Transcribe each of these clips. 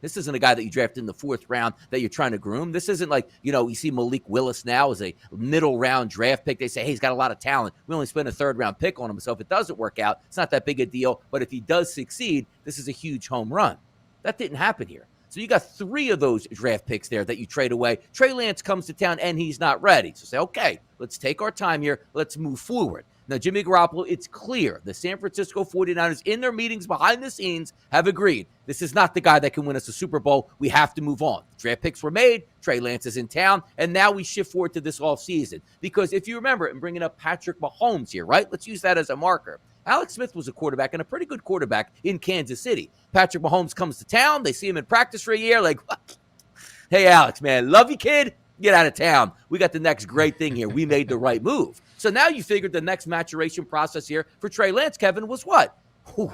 This isn't a guy that you drafted in the 4th round that you're trying to groom. This isn't like, you see Malik Willis now as a middle round draft pick. They say, hey, he's got a lot of talent. We only spent a 3rd round pick on him. So if it doesn't work out, it's not that big a deal. But if he does succeed, this is a huge home run. That didn't happen here. So you got 3 of those draft picks there that you trade away. Trey Lance comes to town and he's not ready. So say, okay, let's take our time here. Let's move forward. Now, Jimmy Garoppolo, it's clear the San Francisco 49ers in their meetings behind the scenes have agreed this is not the guy that can win us a Super Bowl. We have to move on. The draft picks were made. Trey Lance is in town. And now we shift forward to this offseason. Because if you remember, and bringing up Patrick Mahomes here, right? Let's use that as a marker. Alex Smith was a quarterback and a pretty good quarterback in Kansas City. Patrick Mahomes comes to town. They see him in practice for a year. Like, hey, Alex, man, love you, kid. Get out of town. We got the next great thing here. We made the right move. So now you figured the next maturation process here for Trey Lance, Kevin, was what? Whew.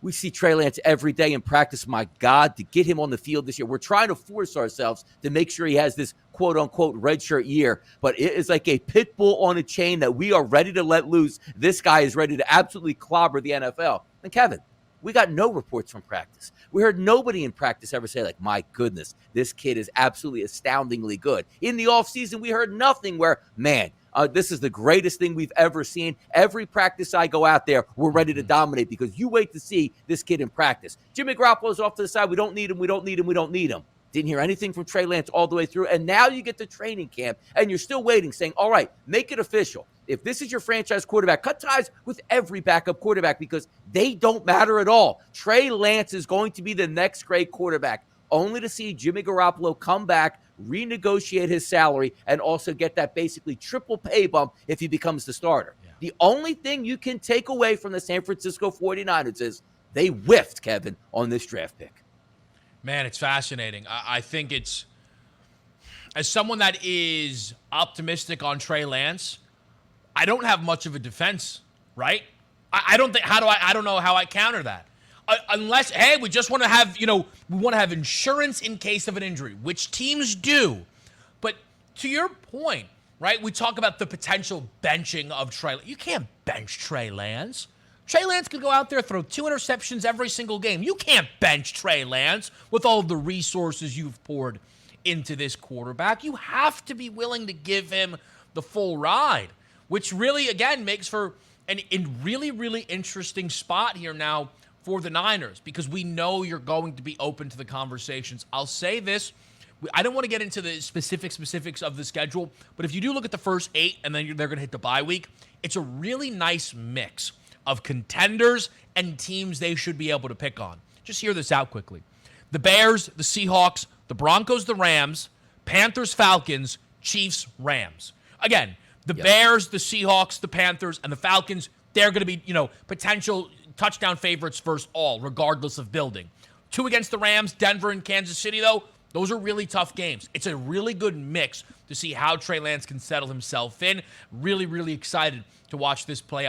We see Trey Lance every day in practice. My God, to get him on the field this year. We're trying to force ourselves to make sure he has this quote-unquote redshirt year. But it is like a pit bull on a chain that we are ready to let loose. This guy is ready to absolutely clobber the NFL. And Kevin, we got no reports from practice. We heard nobody in practice ever say, like, my goodness, this kid is absolutely astoundingly good. In the offseason, we heard nothing where, man, this is the greatest thing we've ever seen. Every practice I go out there, we're ready to dominate because you wait to see this kid in practice. Jimmy Garoppolo's off to the side. We don't need him. We don't need him. We don't need him. Didn't hear anything from Trey Lance all the way through. And now you get to training camp, and you're still waiting, saying, all right, make it official. If this is your franchise quarterback, cut ties with every backup quarterback because they don't matter at all. Trey Lance is going to be the next great quarterback, only to see Jimmy Garoppolo come back, renegotiate his salary, and also get that basically triple pay bump if he becomes the starter. Yeah. The only thing you can take away from the San Francisco 49ers is they whiffed, Kevin, on this draft pick. Man, it's fascinating. I think it's, as someone that is optimistic on Trey Lance, I don't have much of a defense, right? I don't think, I don't know how I counter that. Unless, hey, we just want to have, we want to have insurance in case of an injury, which teams do. But to your point, right, we talk about the potential benching of Trey. You can't bench Trey Lance. Trey Lance could go out there, throw 2 interceptions every single game. You can't bench Trey Lance with all of the resources you've poured into this quarterback. You have to be willing to give him the full ride, which really, again, makes for a really, really interesting spot here now for the Niners, because we know you're going to be open to the conversations. I'll say this. I don't want to get into the specifics of the schedule, but if you do look at the first 8 and then they're going to hit the bye week, it's a really nice mix of contenders and teams they should be able to pick on. Just hear this out quickly. The Bears, the Seahawks, the Broncos, the Rams, Panthers, Falcons, Chiefs, Rams. Again, the Bears, the Seahawks, the Panthers, and the Falcons, they're going to be, potential touchdown favorites versus all, regardless of building. 2 against the Rams, Denver and Kansas City, though, those are really tough games. It's a really good mix to see how Trey Lance can settle himself in. Really, really excited to watch this play out.